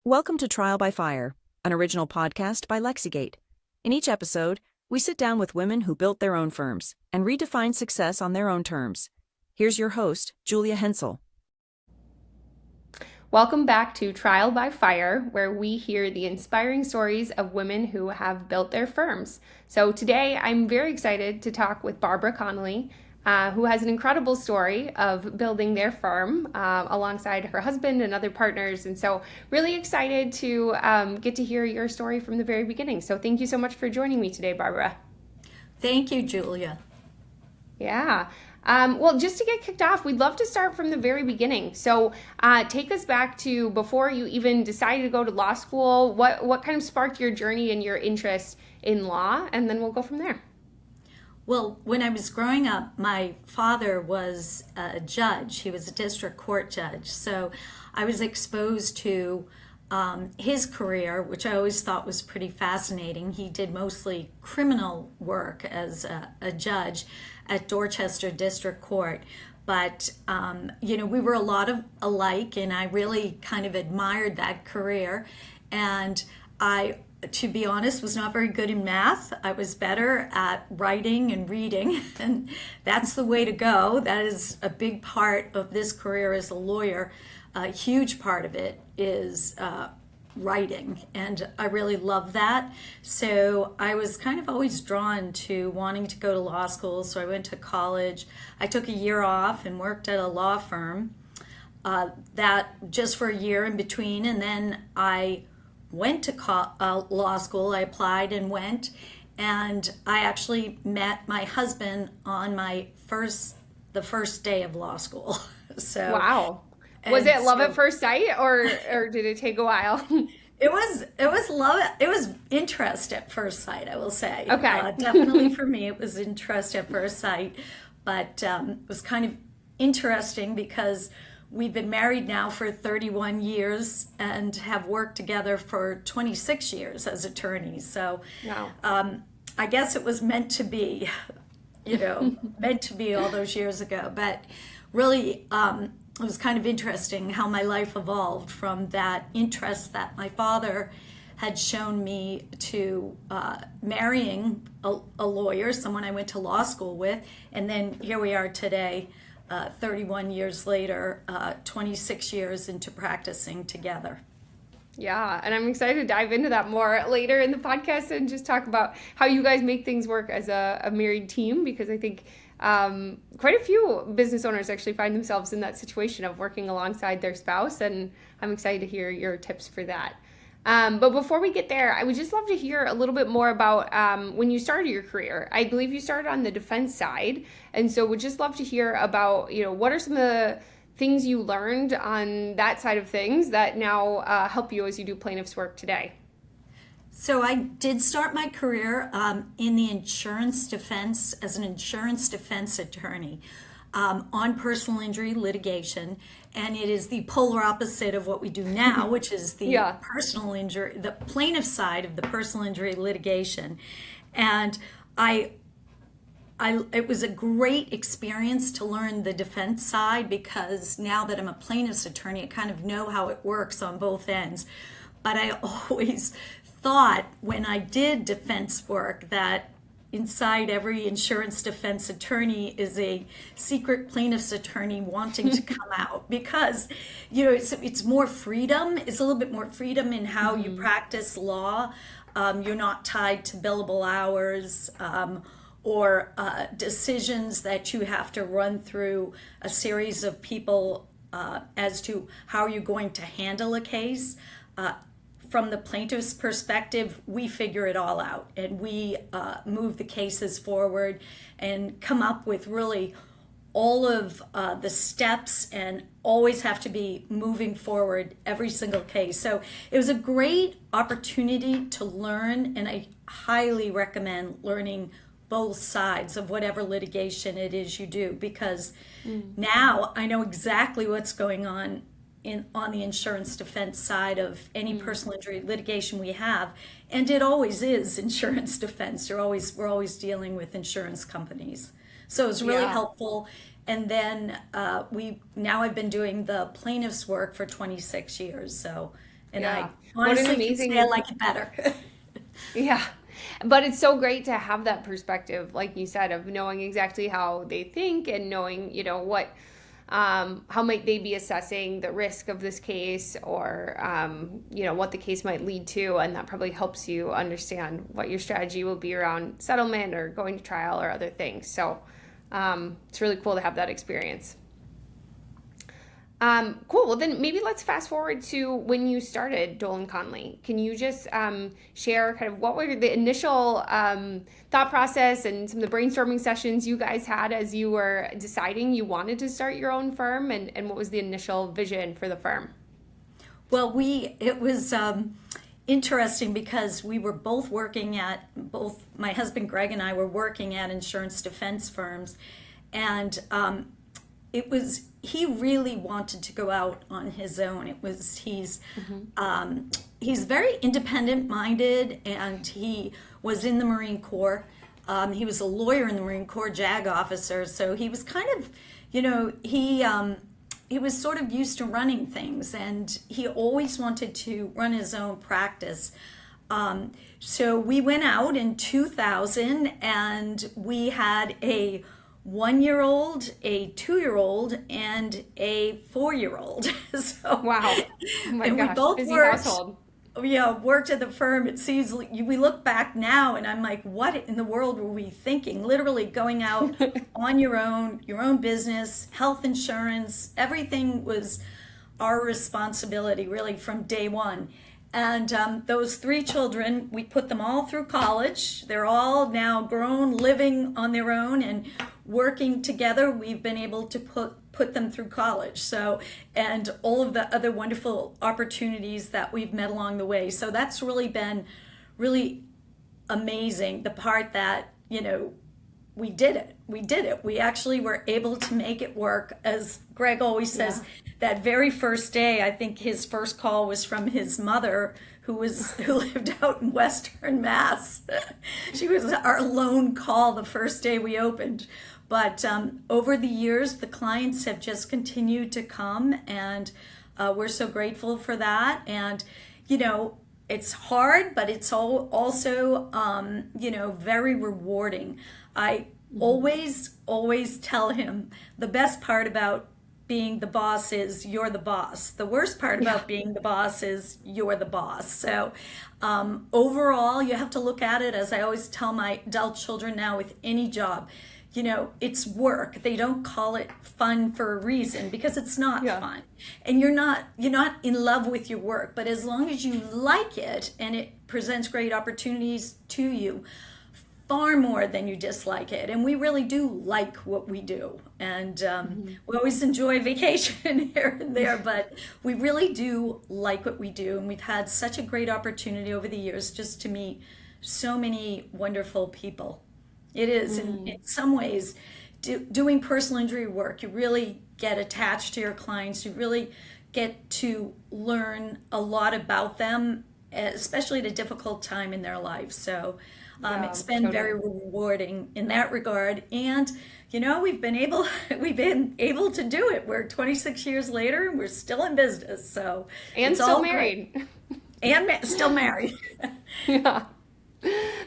Welcome to Trial by Fire, an original podcast by Lexigate. In each episode, we sit down with women who built their own firms and redefined success on their own terms. Here's your host, Julia Hensel. Welcome back to Trial by Fire, where we hear the inspiring stories of women who have built their firms. So today, I'm very excited to talk with Barbara Connolly, who has an incredible story of building their firm alongside her husband and other partners. And so really excited to get to hear your story from the very beginning. So thank you so much for joining me today, Barbara. Thank you, Julia. Yeah. Well, just to get kicked off, we'd love to start from the very beginning. So take us back to before you even decided to go to law school. What kind of sparked your journey and your interest in law? And then we'll go from there. Well, when I was growing up, my father was a judge. He was a district court judge. So I was exposed to his career, which I always thought was pretty fascinating. He did mostly criminal work as a judge at Dorchester District Court. But, we were a lot of alike, and I really kind of admired that career. And to be honest, was not very good in math. I was better at writing and reading, and that's the way to go. That is a big part of this career as a lawyer. A huge part of it is writing, and I really love that. So I was kind of always drawn to wanting to go to law school, so I went to college. I took a year off and worked at a law firm, that just for a year in between, and then I went to law school. I applied and went, and I actually met my husband on the first day of law school. So wow. Was it love at first sight, or did it take a while? It was love. It was interest at first sight, I will say. Okay. Definitely for me, it was interest at first sight, but it was kind of interesting because we've been married now for 31 years and have worked together for 26 years as attorneys. So wow. I guess it was meant to be, meant to be all those years ago. But really, it was kind of interesting how my life evolved from that interest that my father had shown me to marrying a lawyer, someone I went to law school with, and then here we are today. 31 years later, 26 years into practicing together. Yeah, and I'm excited to dive into that more later in the podcast and just talk about how you guys make things work as a married team, because I think quite a few business owners actually find themselves in that situation of working alongside their spouse, and I'm excited to hear your tips for that. But before we get there, I would just love to hear a little bit more about when you started your career. I believe you started on the defense side, and so would just love to hear about, what are some of the things you learned on that side of things that now help you as you do plaintiff's work today. So I did start my career in the insurance defense as an insurance defense attorney. On personal injury litigation, and it is the polar opposite of what we do now, which is the personal injury, the plaintiff side of the personal injury litigation. And it was a great experience to learn the defense side, because now that I'm a plaintiff's attorney, I kind of know how it works on both ends. But I always thought when I did defense work that inside every insurance defense attorney is a secret plaintiff's attorney wanting to come out, because it's more freedom. It's a little bit more freedom in how you practice law. You're not tied to billable hours or decisions that you have to run through a series of people as to how you're going to handle a case. From the plaintiff's perspective, we figure it all out, and we move the cases forward and come up with really all of the steps, and always have to be moving forward every single case. So it was a great opportunity to learn, and I highly recommend learning both sides of whatever litigation it is you do, because now I know exactly what's going on on the insurance defense side of any personal injury litigation we have, and it always is insurance defense. We're always dealing with insurance companies, so it's really helpful. And then I've been doing the plaintiff's work for 26 years, so And Yeah. I What an honestly can amazing, say I like it better. yeah. But it's so great to have that perspective, like you said, of knowing exactly how they think and knowing, what, how might they be assessing the risk of this case, or, what the case might lead to. And that probably helps you understand what your strategy will be around settlement or going to trial or other things. So it's really cool to have that experience. Cool. Well, then maybe let's fast forward to when you started Dolan Conley. Can you just share kind of what were the initial thought process and some of the brainstorming sessions you guys had as you were deciding you wanted to start your own firm, and what was the initial vision for the firm? Well, it was interesting because we were both my husband Greg and I were working at insurance defense firms, and he really wanted to go out on his own. He's very independent minded, and he was in the Marine Corps. He was a lawyer in the Marine Corps, JAG officer, so he was kind of, he was sort of used to running things, and he always wanted to run his own practice. So we went out in 2000, and we had a 1-year-old, a 2-year-old, and a 4-year-old. So, wow. Oh my and gosh, we both busy worked, household. worked at the firm. It seems like we look back now and I'm like, what in the world were we thinking? Literally going out on your own business, health insurance, everything was our responsibility really from day one. And those 3 children, we put them all through college. They're all now grown, living on their own, and working together. We've been able to put them through college. So, and all of the other wonderful opportunities that we've met along the way. So that's really been really amazing. The part that, we did it. We actually were able to make it work. As Greg always says, that very first day, I think his first call was from his mother, who lived out in Western Mass. She was our lone call the first day we opened. But over the years, the clients have just continued to come, and we're so grateful for that. And, it's hard, but it's also, very rewarding. I always tell him the best part about being the boss is you're the boss. The worst part about being the boss is you're the boss. So overall, you have to look at it, as I always tell my adult children now with any job, it's work. They don't call it fun for a reason, because it's not fun. And you're not in love with your work, but as long as you like it and it presents great opportunities to you, far more than you dislike it. And we really do like what we do. And we always enjoy vacation here and there, but we really do like what we do. And we've had such a great opportunity over the years just to meet so many wonderful people. It is, in some ways, doing personal injury work, you really get attached to your clients. You really get to learn a lot about them, especially at a difficult time in their life. So it's been very rewarding in that regard. And we've been able to do it. We're 26 years later, and we're still in business. So and it's still all married. Great. And still married. Yeah.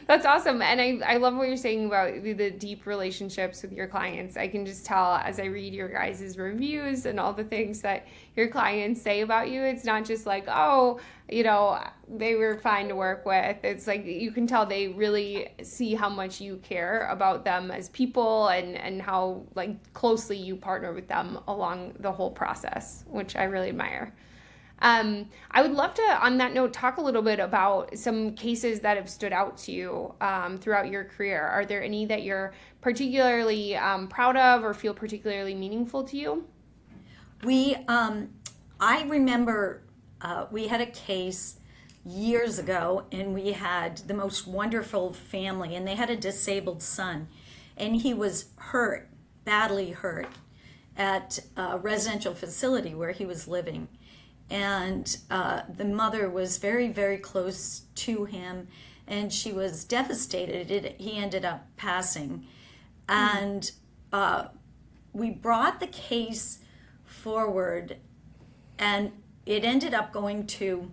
That's awesome. And I love what you're saying about the deep relationships with your clients. I can just tell as I read your guys' reviews and all the things that your clients say about you. It's not just like, oh, they were fine to work with. It's like you can tell they really see how much you care about them as people, and how closely you partner with them along the whole process, which I really admire. I would love to, on that note, talk a little bit about some cases that have stood out to you throughout your career. Are there any that you're particularly proud of or feel particularly meaningful to you? I remember we had a case years ago, and we had the most wonderful family, and they had a disabled son, and he was hurt, badly hurt, at a residential facility where he was living. And the mother was very, very close to him, and she was devastated. He ended up passing. And we brought the case forward, and it ended up going to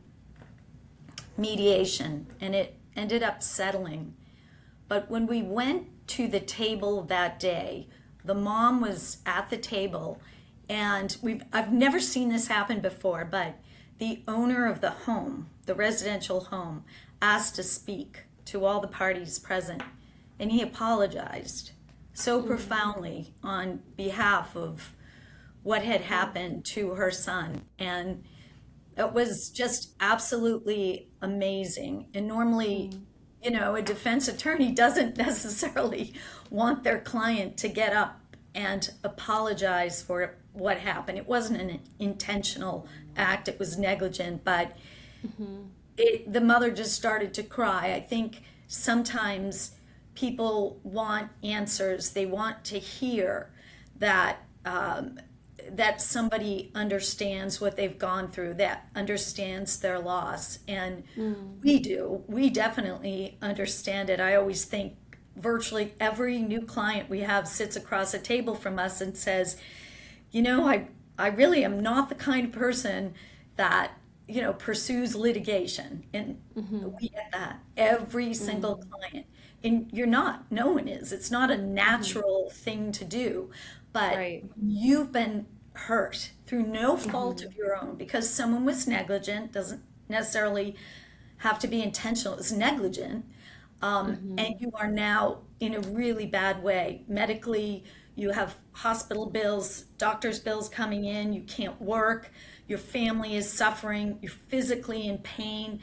mediation, and it ended up settling. But when we went to the table that day, the mom was at the table, and I've never seen this happen before, but the owner of the home, the residential home, asked to speak to all the parties present, and he apologized so profoundly on behalf of what had happened to her son. And it was just absolutely amazing. And normally, a defense attorney doesn't necessarily want their client to get up and apologize for what happened. It wasn't an intentional act, it was negligent, but the mother just started to cry. I think sometimes people want answers. They want to hear that that somebody understands what they've gone through, that understands their loss. And we do. We definitely understand it. I always think virtually every new client we have sits across a table from us and says, I really am not the kind of person that, pursues litigation. And we get that every single client. And you're not, no one is. It's not a natural thing to do. But you've been hurt through no fault of your own, because someone was negligent. Doesn't necessarily have to be intentional. It's negligent. And you are now in a really bad way. Medically, you have hospital bills, doctor's bills coming in, you can't work, your family is suffering, you're physically in pain.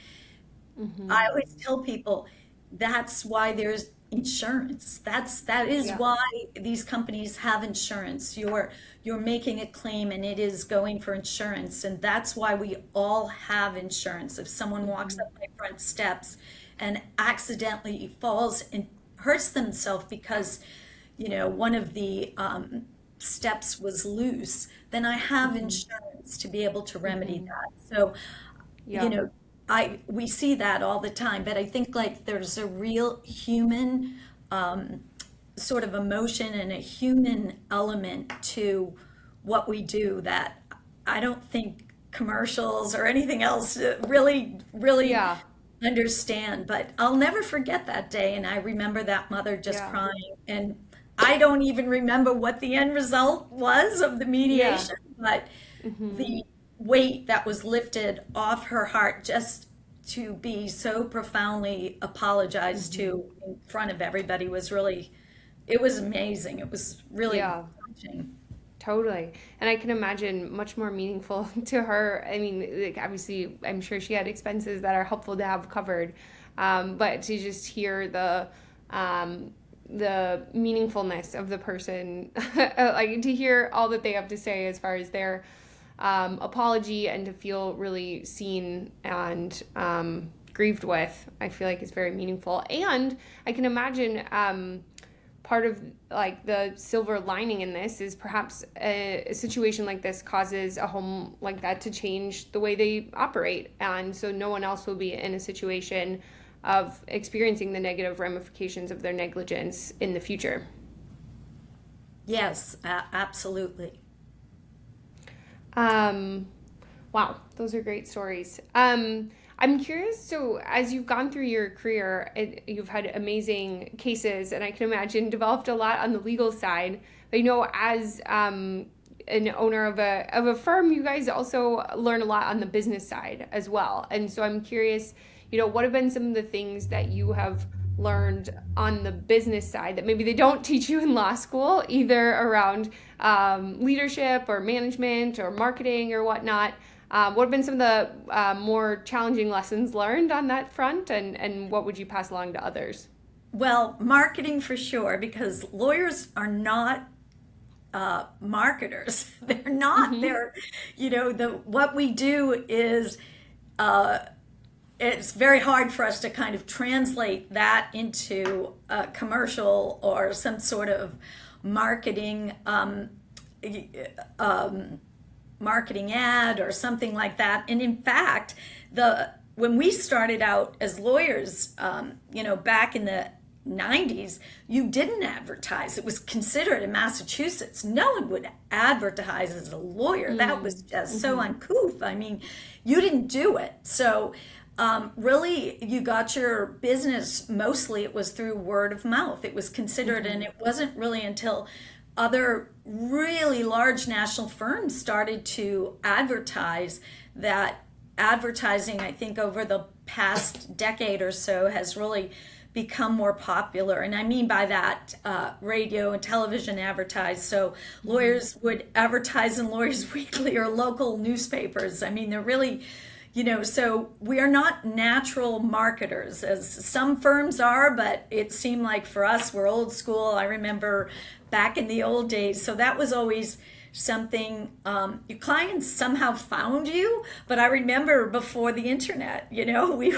I always tell people that's why there's insurance. That is why these companies have insurance. You're making a claim and it is going for insurance, and that's why we all have insurance. If someone walks up my front steps and accidentally falls and hurts themselves because one of the steps was loose, then I have insurance to be able to remedy that. So we see that all the time, but I think like there's a real human sort of emotion and a human element to what we do that I don't think commercials or anything else really understand. But I'll never forget that day, and I remember that mother just crying, and I don't even remember what the end result was of the mediation, but the weight that was lifted off her heart just to be so profoundly apologized to in front of everybody was really, it was amazing. It was really touching. Totally. And I can imagine much more meaningful to her. I mean, like, obviously, I'm sure she had expenses that are helpful to have covered. But to just hear the meaningfulness of the person, like to hear all that they have to say as far as their apology, and to feel really seen and grieved with, I feel like is very meaningful. And I can imagine part of like the silver lining in this is perhaps a situation like this causes a home like that to change the way they operate, and so no one else will be in a situation of experiencing the negative ramifications of their negligence in the future. Yes, absolutely. Wow, those are great stories. I'm curious, so as you've gone through your career, you've had amazing cases, and I can imagine developed a lot on the legal side. But as an owner of a firm, you guys also learn a lot on the business side as well. And so I'm curious, what have been some of the things that you have learned on the business side that maybe they don't teach you in law school, either around leadership or management or marketing or whatnot? What have been some of the more challenging lessons learned on that front, and what would you pass along to others? Well, marketing for sure, because lawyers are not marketers. They're not. They're, what we do is it's very hard for us to kind of translate that into a commercial or some sort of marketing marketing ad or something like that. And in fact, when we started out as lawyers, back in the 90s, you didn't advertise. It was considered in Massachusetts, no one would advertise as a lawyer. That was just so uncouth. I mean, you didn't do it. So really you got your business, mostly it was through word of mouth. It was considered, and it wasn't really until other really large national firms started to advertise that advertising, I think, over the past decade or so has really become more popular. And I mean by that, radio and television advertise. So lawyers would advertise in Lawyers Weekly or local newspapers. I mean, they're really, so we are not natural marketers as some firms are, but it seemed like for us, we're old school. I remember back in the old days. So that was always something, your clients somehow found you. But I remember before the internet, we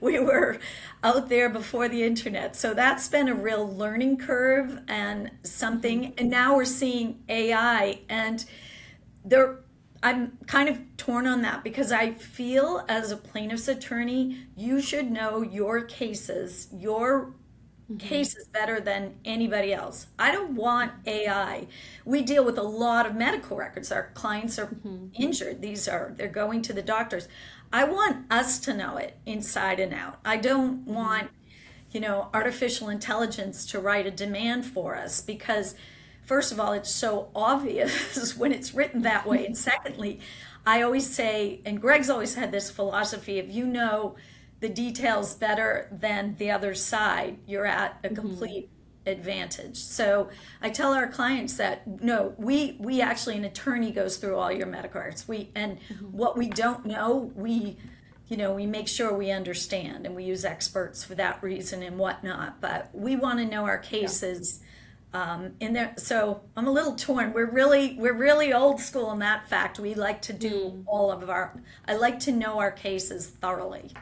were out there before the internet. So that's been a real learning curve and something. And now we're seeing AI, and I'm kind of torn on that because I feel as a plaintiff's attorney, you should know your cases better than anybody else. I don't want AI. We deal with a lot of medical records. Our clients are injured. They're going to the doctors. I want us to know it inside and out. I don't want, artificial intelligence to write a demand for us because first of all, it's so obvious when it's written that way. And secondly, I always say, and Greg's always had this philosophy, if you know the details better than the other side, you're at a complete advantage. So I tell our clients that, no, we actually, an attorney goes through all your medical records. What we don't know, we make sure we understand, and we use experts for that reason and whatnot. But we want to know our cases. In there, so I'm a little torn. We're really old school in that fact. We like to do I like to know our cases thoroughly.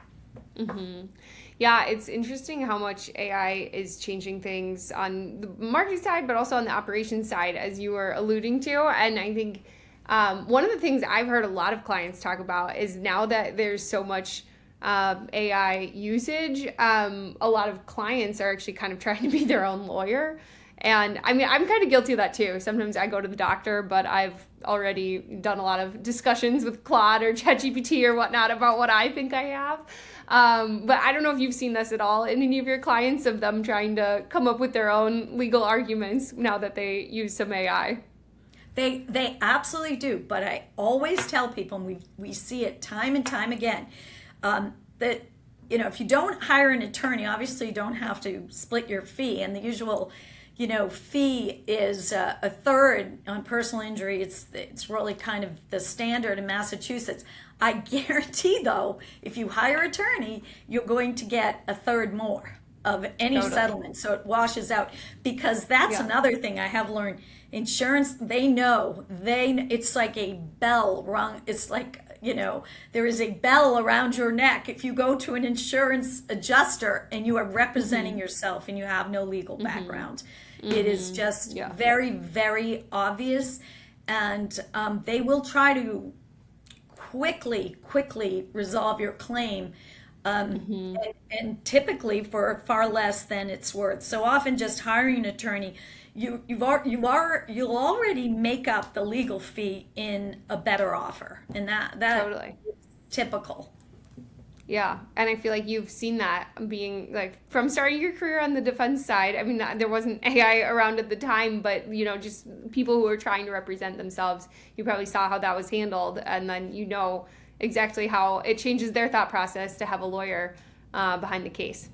Yeah, it's interesting how much AI is changing things on the marketing side, but also on the operations side, as you were alluding to. And I think one of the things I've heard a lot of clients talk about is now that there's so much AI usage, a lot of clients are actually kind of trying to be their own lawyer. And I mean, I'm kind of guilty of that too. Sometimes I go to the doctor, but I've already done a lot of discussions with Claude or ChatGPT or whatnot about what I think I have. But I don't know if you've seen this at all in any of your clients, of them trying to come up with their own legal arguments now that they use some AI. They absolutely do. But I always tell people, and we see it time and time again, that if you don't hire an attorney, obviously you don't have to split your fee, and the usual fee is a third on personal injury. It's really kind of the standard in Massachusetts. I guarantee, though, if you hire an attorney, you're going to get a third more of any settlement. So it washes out, because that's another thing I have learned. Insurance, it's like a bell rung. It's like, there is a bell around your neck. If you go to an insurance adjuster and you are representing yourself and you have no legal background, it is just very, very obvious. And they will try to quickly resolve your claim, and typically for far less than it's worth. So often just hiring an attorney, you'll already make up the legal fee in a better offer, and that Totally. is typical. Yeah, and I feel like you've seen that being like from starting your career on the defense side. I mean, there wasn't AI around at the time, but just people who were trying to represent themselves, you probably saw how that was handled, and then exactly how it changes their thought process to have a lawyer behind the case.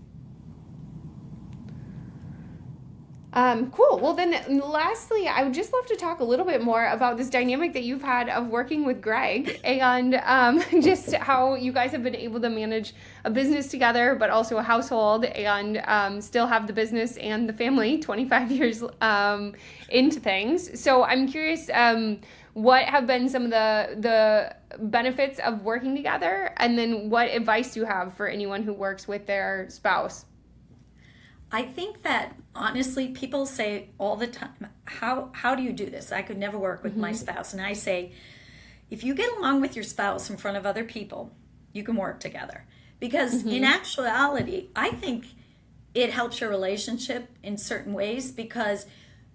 Cool. Well, then lastly, I would just love to talk a little bit more about this dynamic that you've had of working with Greg, and just how you guys have been able to manage a business together, but also a household, and still have the business and the family 25 years into things. So I'm curious, what have been some of the benefits of working together, and then what advice do you have for anyone who works with their spouse? I think that honestly, people say all the time, how do you do this? I could never work with my spouse. And I say, if you get along with your spouse in front of other people, you can work together. Because in actuality, I think it helps your relationship in certain ways, because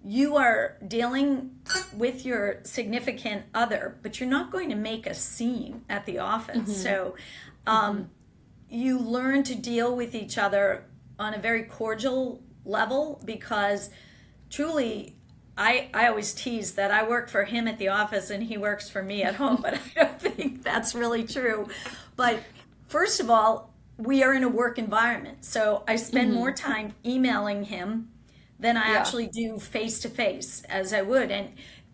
you are dealing with your significant other, but you're not going to make a scene at the office. So you learn to deal with each other on a very cordial level, because truly, I always tease that I work for him at the office and he works for me at home, but I don't think that's really true. But first of all, we are in a work environment. So I spend more time emailing him than I actually do face to face as I would.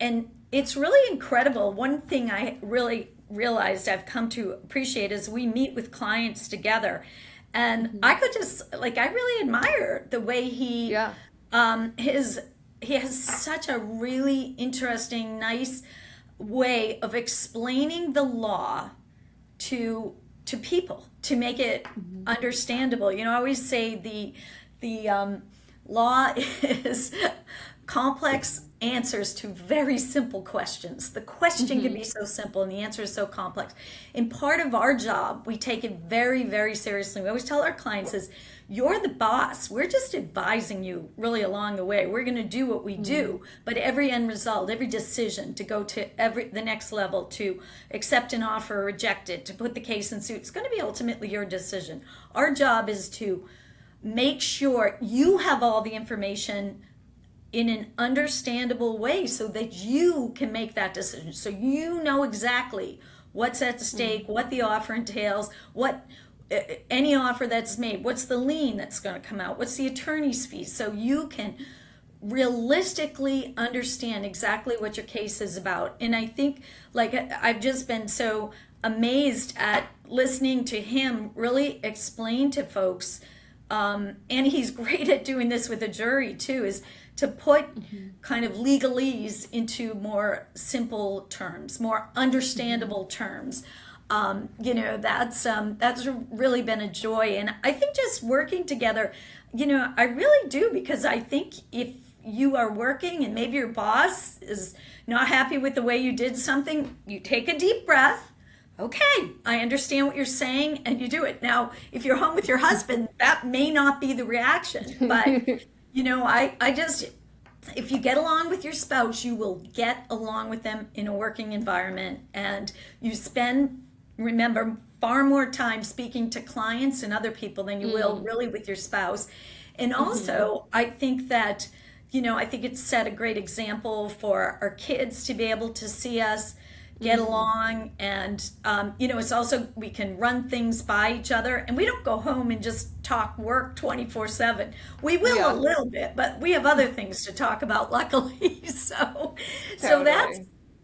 And it's really incredible. One thing I really realized I've come to appreciate is we meet with clients together. And I could just, like, I really admire the way he has such a really interesting, nice way of explaining the law to people, to make it understandable. You know, I always say the law is complex answers to very simple questions. The question can be so simple and the answer is so complex. And part of our job, we take it very, very seriously. We always tell our clients is, you're the boss. We're just advising you really along the way. We're going to do what we do, but every end result, every decision to go to the next level, to accept an offer or reject it, to put the case in suit, it's going to be ultimately your decision. Our job is to make sure you have all the information in an understandable way so that you can make that decision. So you know exactly what's at stake, what the offer entails, what any offer that's made, what's the lien that's going to come out, what's the attorney's fees, so you can realistically understand exactly what your case is about. And I think, like, I've just been so amazed at listening to him really explain to folks, and he's great at doing this with a jury too, is to put kind of legalese into more simple terms, more understandable terms. You know, that's really been a joy. And I think just working together, you know, I really do, because I think if you are working and maybe your boss is not happy with the way you did something, you take a deep breath. Okay, I understand what you're saying, and you do it. Now, if you're home with your husband, that may not be the reaction, but you know, I just, if you get along with your spouse, you will get along with them in a working environment, and you spend, remember, far more time speaking to clients and other people than you will really with your spouse. And also, I think that, you know, I think it's set a great example for our kids to be able to see us get along. And, you know, it's also, we can run things by each other, and we don't go home and just talk work 24/7. We will a little bit, but we have other things to talk about, luckily. So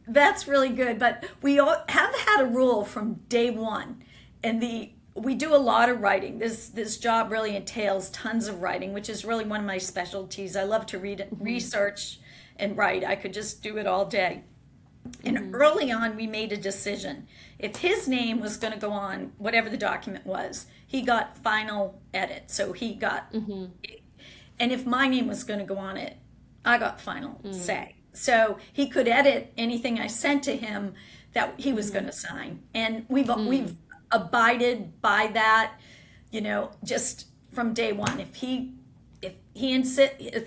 that's really good. But we have had a rule from day one, and we do a lot of writing. This job really entails tons of writing, which is really one of my specialties. I love to read, research, and write. I could just do it all day. And early on, we made a decision. If his name was going to go on whatever the document was, he got final edit. So he got, and if my name was going to go on it, I got final say. So he could edit anything I sent to him that he was going to sign. And we've abided by that, you know, just from day one. If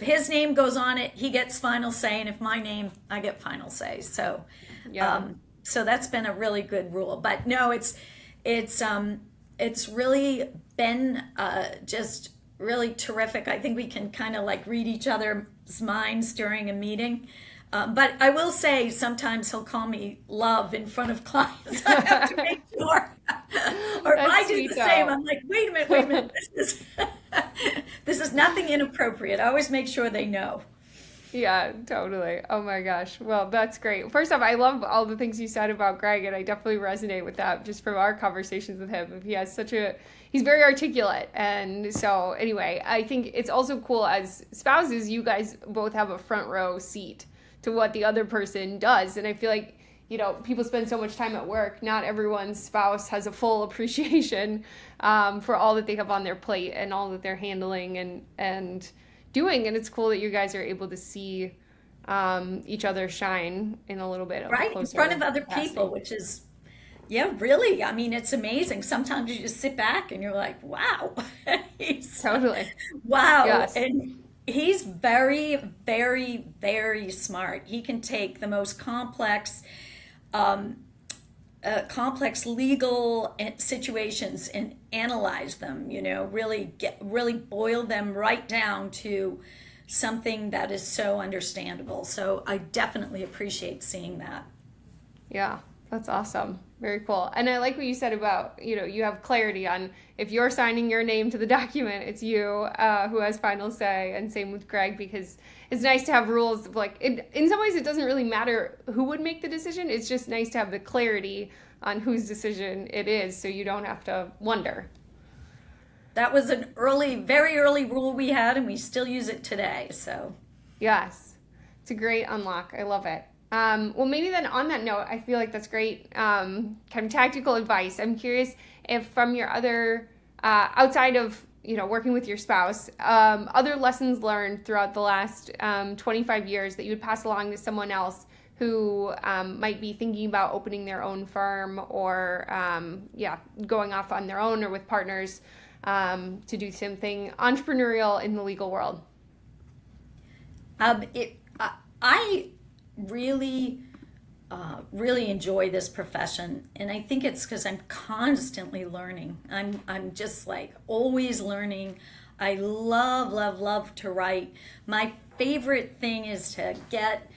his name goes on it, he gets final say, and if my name, I get final say. So, so that's been a really good rule. But no, it's really been just really terrific. I think we can kind of like read each other's minds during a meeting. But I will say sometimes he'll call me love in front of clients. I have to make sure. Or if I do the same, I'm like, wait a minute. This is nothing inappropriate. I always make sure they know. Yeah, totally. Oh my gosh. Well, that's great. First off, I love all the things you said about Greg, and I definitely resonate with that just from our conversations with him. He has he's very articulate. And so anyway, I think it's also cool as spouses, you guys both have a front row seat to what the other person does. And I feel like, you know, people spend so much time at work. Not everyone's spouse has a full appreciation for all that they have on their plate and all that they're handling and doing. And it's cool that you guys are able to see each other shine in a little bit of right in front of other people, which is, yeah, really. I mean, it's amazing. Sometimes you just sit back and you're like, wow. Totally. Wow. Yes. And he's very, very, very smart. He can take the most complex complex legal situations and analyze them, really boil them right down to something that is so understandable. So I definitely appreciate seeing that. Yeah, that's awesome. Very cool. And I like what you said about, you have clarity on if you're signing your name to the document, it's you who has final say. And same with Greg, because it's nice to have rules of in some ways, it doesn't really matter who would make the decision. It's just nice to have the clarity on whose decision it is, so you don't have to wonder. That was an very early rule we had, and we still use it today. So yes, it's a great unlock. I love it. Well, maybe then on that note, I feel like that's great kind of tactical advice. I'm curious if from your other, outside of, working with your spouse, other lessons learned throughout the last 25 years that you would pass along to someone else who might be thinking about opening their own firm or, going off on their own or with partners to do something entrepreneurial in the legal world. I really enjoy this profession, and I think it's because I'm constantly learning. I'm just always learning. I love to write. My favorite thing is to get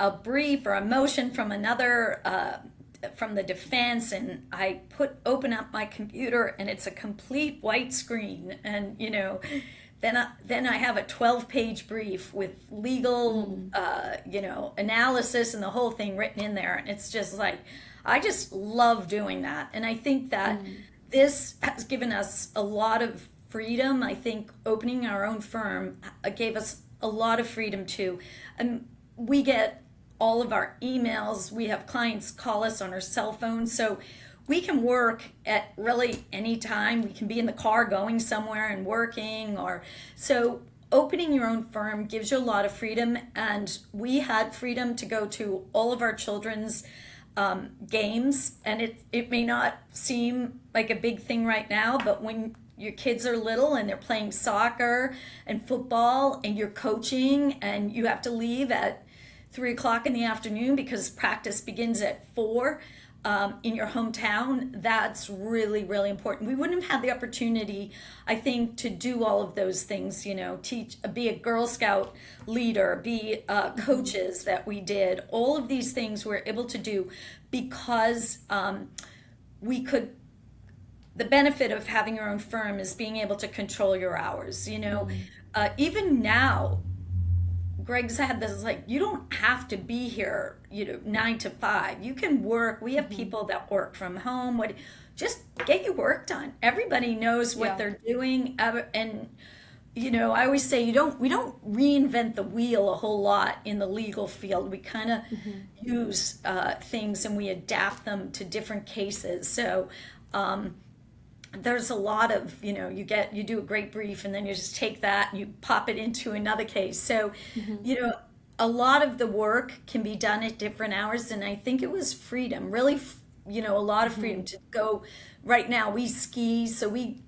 a brief or a motion from another from the defense, and I open up my computer and it's a complete white screen, and then I have a 12-page brief with legal, analysis and the whole thing written in there. And it's just I just love doing that. And I think that this has given us a lot of freedom. I think opening our own firm gave us a lot of freedom too. And we get all of our emails. We have clients call us on our cell phones. So we can work at really any time. We can be in the car going somewhere and working, so opening your own firm gives you a lot of freedom. And we had freedom to go to all of our children's games. And it may not seem like a big thing right now, but when your kids are little and they're playing soccer and football and you're coaching and you have to leave at 3:00 in the afternoon because practice begins at 4, in your hometown, that's really, really important. We wouldn't have had the opportunity, I think, to do all of those things, teach, be a Girl Scout leader, be coaches that we did. All of these things we're able to do because we could. The benefit of having your own firm is being able to control your hours. Even now, Greg's had this you don't have to be here 9 to 5. You can work. We have people that work from home. Just get your work done. Everybody knows what they're doing, and I always say we don't reinvent the wheel a whole lot in the legal field. We kind of use things and we adapt them to different cases. So there's a lot of, you do a great brief and then you just take that and you pop it into another case. So, a lot of the work can be done at different hours. And I think it was freedom, really, a lot of freedom to go. Right now we ski, so we,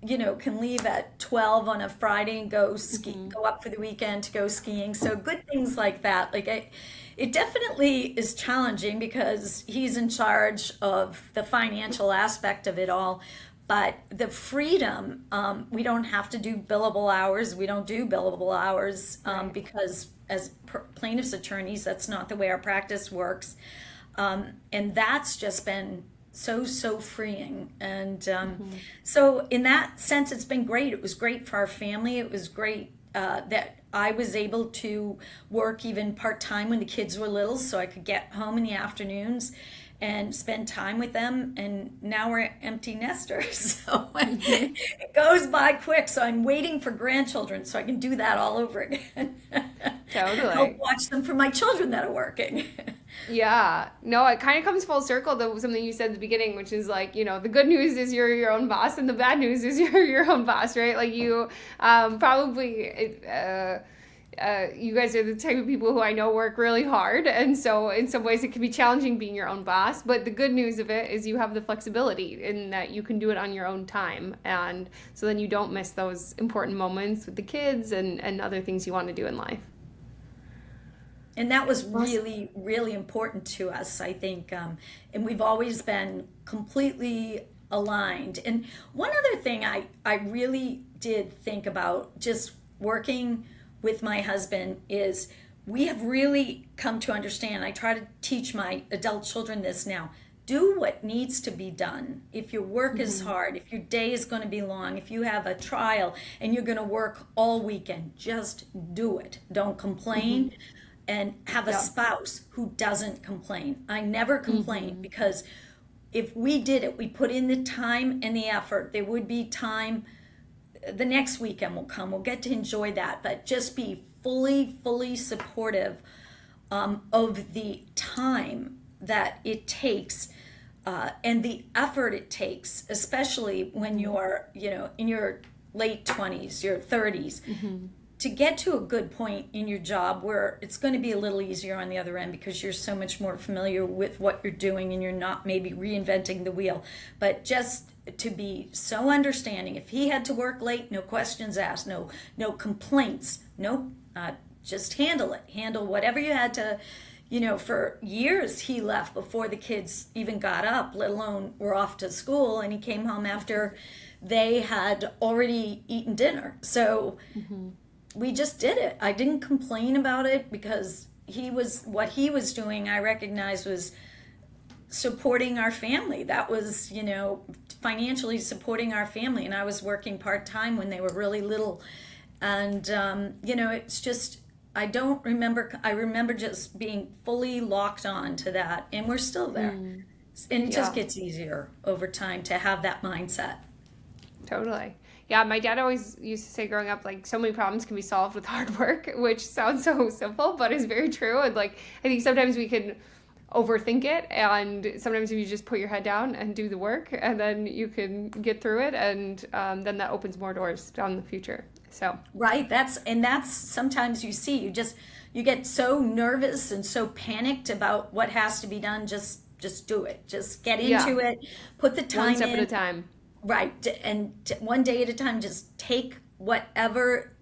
can leave at 12 on a Friday and go ski, go up for the weekend to go skiing. So good things like that. It definitely is challenging because he's in charge of the financial aspect of it all. But the freedom, we don't have to do billable hours. We don't do billable hours because as plaintiff's attorneys, that's not the way our practice works. And that's just been so freeing. And so in that sense, it's been great. It was great for our family. It was great that I was able to work even part-time when the kids were little, so I could get home in the afternoons and spend time with them. And now we're empty nesters, so it goes by quick. So I'm waiting for grandchildren so I can do that all over again. Totally. Help watch them for my children that are working. Yeah. No, it kind of comes full circle to something you said at the beginning, which is the good news is you're your own boss and the bad news is you're your own boss, right? You probably... you guys are the type of people who I know work really hard, and so in some ways it can be challenging being your own boss, but the good news of it is you have the flexibility in that you can do it on your own time, and so then you don't miss those important moments with the kids and other things you want to do in life. And that was really, really important to us, I think. And we've always been completely aligned. And one other thing I really did think about just working with my husband is we have really come to understand. I try to teach my adult children this now. Do what needs to be done. If your work is hard, if your day is going to be long, if you have a trial and you're going to work all weekend, just do it. Don't complain. And have a spouse who doesn't complain. I never complain because if we did it, we put in the time and the effort, there would be time. The next weekend will come. We'll get to enjoy that. But just be fully supportive of the time that it takes and the effort it takes, especially when you're, in your late 20s, your 30s, to get to a good point in your job where it's going to be a little easier on the other end because you're so much more familiar with what you're doing and you're not maybe reinventing the wheel. But just to be so understanding, if he had to work late, no questions asked, no complaints, just handle it. Handle whatever you had to. For years he left before the kids even got up, let alone were off to school, and he came home after they had already eaten dinner. So we just did it. I didn't complain about it because what he was doing, I recognized, was supporting our family. That was, financially supporting our family. And I was working part-time when they were really little. And, it's just, I remember just being fully locked on to that. And we're still there. And it just gets easier over time to have that mindset. Totally. Yeah, my dad always used to say growing up, so many problems can be solved with hard work, which sounds so simple, but is very true. And I think sometimes we can overthink it, and sometimes if you just put your head down and do the work, and then you can get through it, and then that opens more doors down the future. So right, that's sometimes you get so nervous and so panicked about what has to be done. Just do it. Just get into it. Put the time in. One step at a time. Right, and one day at a time, just take whatever,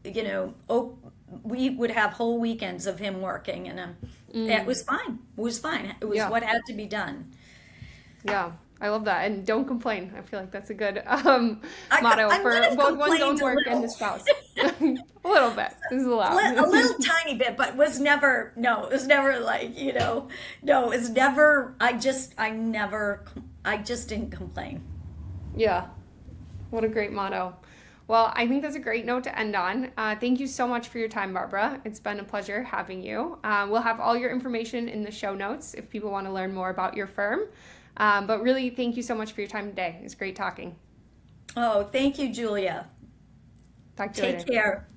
we would have whole weekends of him working, and it was fine. It was fine. It was what had to be done. Yeah, I love that. And don't complain. I feel like that's a good motto for both one's own work and the spouse. A little bit. This is allowed. A little tiny bit, but it was never I just didn't complain. Yeah. What a great motto. Well, I think that's a great note to end on. Thank you so much for your time, Barbara. It's been a pleasure having you. We'll have all your information in the show notes if people want to learn more about your firm. But really, thank you so much for your time today. It's great talking. Oh, thank you, Julia. Talk to you later. Take care.